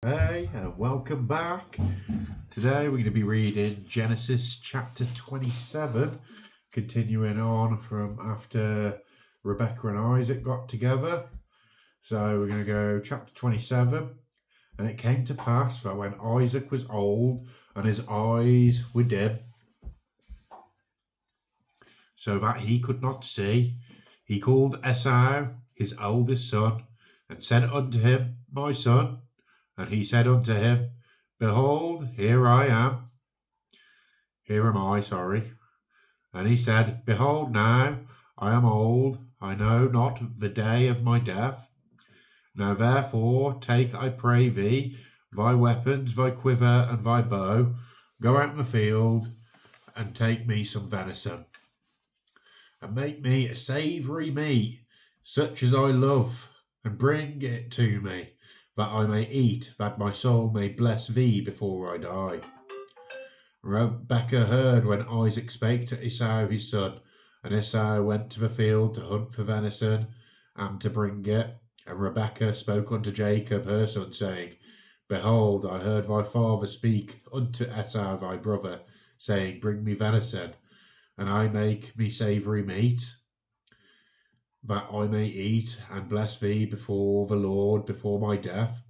Hey, and welcome back. Today we're going to be reading Genesis chapter 27, continuing on from after Rebekah and Isaac got together. So we're going to go chapter 27. And it came to pass that when Isaac was old and his eyes were dim, so that he could not see, he called Esau, his eldest son, and said unto him, My son. And he said unto him, Behold, here am I. And he said, Behold, now I am old, I know not the day of my death. Now therefore take, I pray thee, thy weapons, thy quiver, and thy bow, go out in the field, and take me some venison, and make me a savoury meat, such as I love, and bring it to me, that I may eat, that my soul may bless thee before I die. Rebekah heard when Isaac spake to Esau his son, and Esau went to the field to hunt for venison, and to bring it. And Rebekah spoke unto Jacob her son, saying, Behold, I heard thy father speak unto Esau thy brother, saying, Bring me venison, and I make me savoury meat, that I may eat and bless thee before the Lord before my death.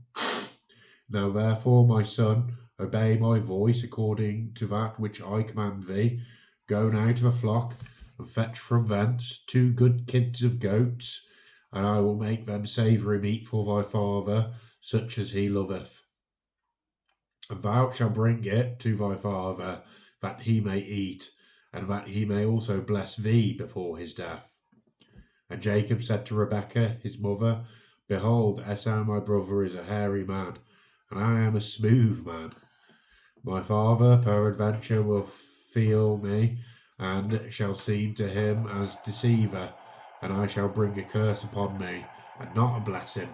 Now therefore, my son, obey my voice according to that which I command thee. Go now to the flock, and fetch from thence 2 good kids of goats, and I will make them savoury meat for thy father, such as he loveth. And thou shalt bring it to thy father, that he may eat, and that he may also bless thee before his death. And Jacob said to Rebekah his mother, Behold, Esau my brother is a hairy man, and I am a smooth man. My father peradventure will feel me, and shall seem to him as deceiver, and I shall bring a curse upon me, and not a blessing.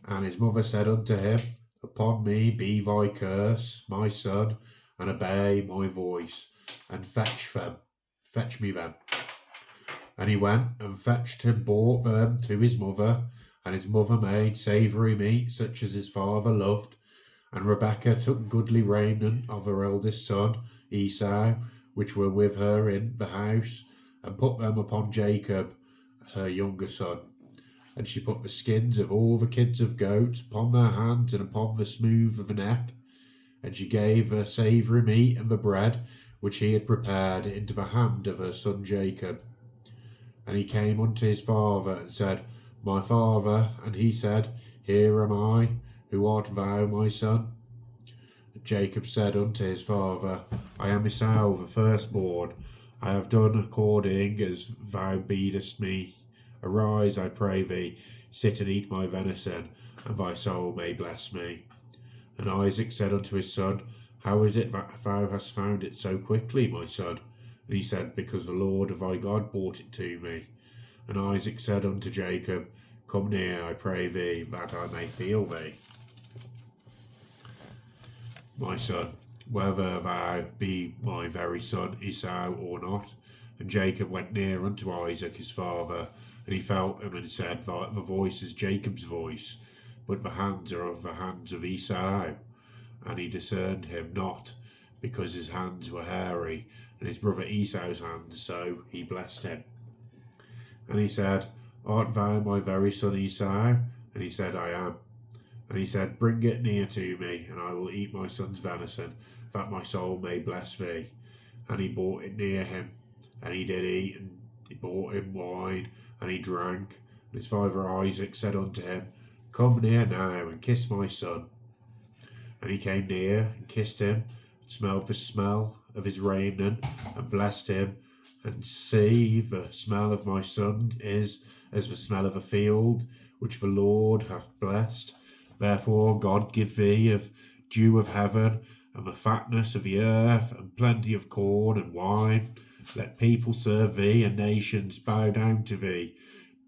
And his mother said unto him, Upon me be thy curse, my son, and obey my voice, and fetch me them. And he went and fetched and brought them to his mother, and his mother made savoury meat, such as his father loved. And Rebekah took goodly raiment of her eldest son, Esau, which were with her in the house, and put them upon Jacob, her younger son. And she put the skins of all the kids of goats upon their hands and upon the smooth of the neck. And she gave the savoury meat and the bread, which he had prepared, into the hand of her son Jacob. And he came unto his father, and said, My father. And he said, Here am I. Who art thou, my son? And Jacob said unto his father, I am Esau, the firstborn. I have done according as thou biddest me. Arise, I pray thee, sit and eat my venison, and thy soul may bless me. And Isaac said unto his son, How is it that thou hast found it so quickly, my son? And he said, Because the Lord thy God brought it to me. And Isaac said unto Jacob, Come near, I pray thee, that I may feel thee. My son, whether thou be my very son Esau or not. And Jacob went near unto Isaac his father, and he felt him, and said, The voice is Jacob's voice, but the hands are of the hands of Esau. And he discerned him not, because his hands were hairy, and his brother Esau's hands, so he blessed him. And he said, Art thou my very son Esau? And he said, I am. And he said, Bring it near to me, and I will eat my son's venison, that my soul may bless thee. And he brought it near him, and he did eat, and he brought him wine, and he drank. And his father Isaac said unto him, Come near now, and kiss my son. And he came near, and kissed him, and smelled the smell of his raiment, and blessed him. And see, the smell of my son is as the smell of a field, which the Lord hath blessed. Therefore God give thee of dew of heaven, and the fatness of the earth, and plenty of corn and wine. Let people serve thee, and nations bow down to thee.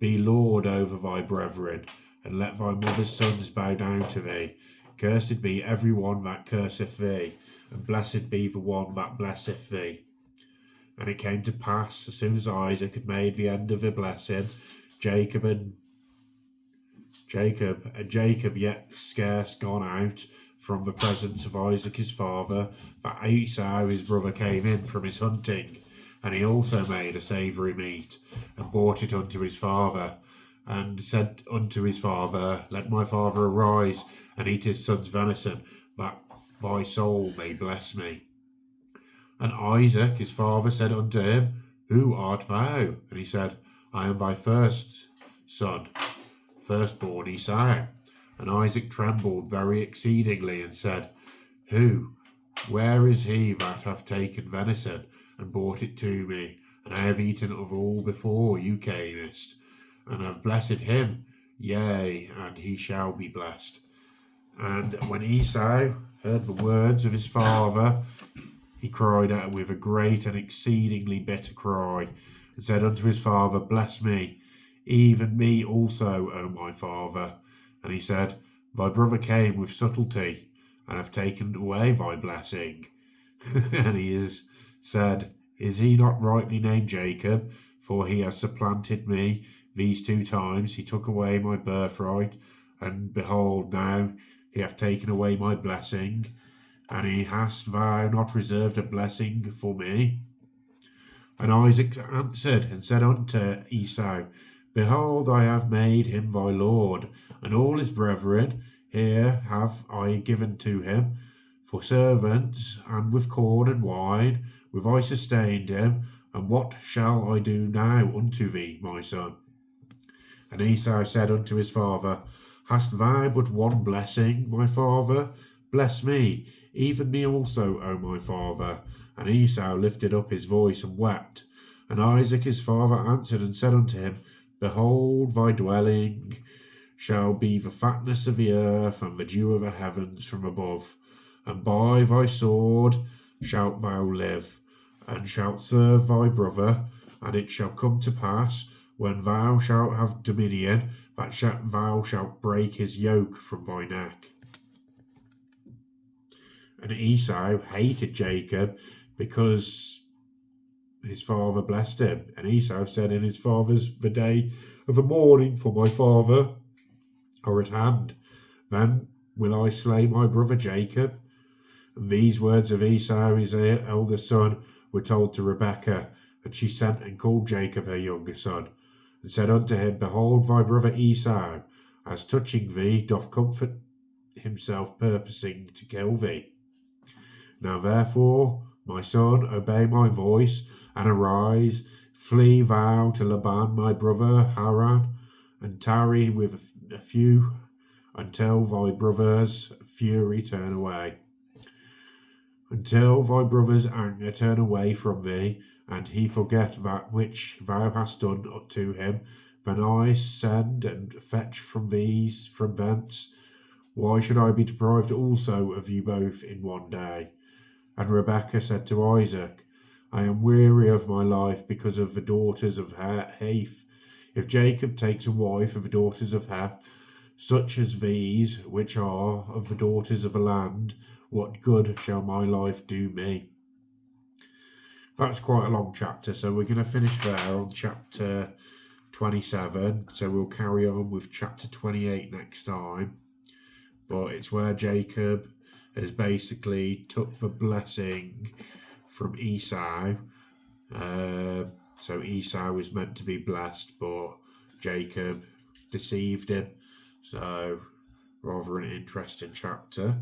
Be Lord over thy brethren, and let thy mother's sons bow down to thee. Cursed be every one that curseth thee, and blessed be the one that blesseth thee. And it came to pass, as soon as Isaac had made the end of the blessing, Jacob Jacob yet scarce gone out from the presence of Isaac his father, that Esau his brother came in from his hunting, and he also made a savoury meat, and brought it unto his father, and said unto his father, Let my father arise, and eat his son's venison, that thy soul may bless me. And Isaac his father said unto him, Who art thou? And he said, I am thy first son, firstborn Esau. And Isaac trembled very exceedingly, and said, Where is he that hath taken venison, and brought it to me? And I have eaten of all before you camest, and have blessed him, yea, and he shall be blessed. And when Esau heard the words of his father, he cried out with a great and exceedingly bitter cry, and said unto his father, Bless me, even me also, O my father. And he said, Thy brother came with subtlety, and hath taken away thy blessing. And he is said, Is he not rightly named Jacob? For he has supplanted me these 2 times. He took away my birthright, and behold, now he hath taken away my blessing. And hast thou not reserved a blessing for me? And Isaac answered and said unto Esau, Behold, I have made him thy lord, and all his brethren here have I given to him for servants, and with corn and wine, with I sustained him. And what shall I do now unto thee, my son? And Esau said unto his father, Hast thou but one blessing, my father? Bless me, even me also, O my father. And Esau lifted up his voice and wept. And Isaac his father answered and said unto him, Behold, thy dwelling shall be the fatness of the earth, and the dew of the heavens from above. And by thy sword shalt thou live, and shalt serve thy brother. And it shall come to pass, when thou shalt have dominion, that thou shalt break his yoke from thy neck. And Esau hated Jacob because his father blessed him. And Esau said in his father's, The day of the mourning for my father are at hand. Then will I slay my brother Jacob. And these words of Esau, his eldest son, were told to Rebekah. And she sent and called Jacob her younger son, and said unto him, Behold, thy brother Esau, as touching thee, doth comfort himself, purposing to kill thee. Now therefore, my son, obey my voice, and arise, flee thou to Laban my brother Haran, and tarry with a few until thy brother's fury turn away. Until thy brother's anger turn away from thee, and he forget that which thou hast done to him, then I send and fetch from thence. Why should I be deprived also of you both in one day? And Rebekah said to Isaac, I am weary of my life because of the daughters of Heth. If Jacob takes a wife of the daughters of Heth, such as these, which are of the daughters of the land, what good shall my life do me? That's quite a long chapter, so we're going to finish there on chapter 27. So we'll carry on with chapter 28 next time. But it's where Jacob has basically took the blessing from Esau. So Esau was meant to be blessed, but Jacob deceived him. So rather an interesting chapter.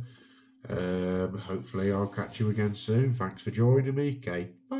Hopefully I'll catch you again soon. Thanks for joining me. Okay, bye.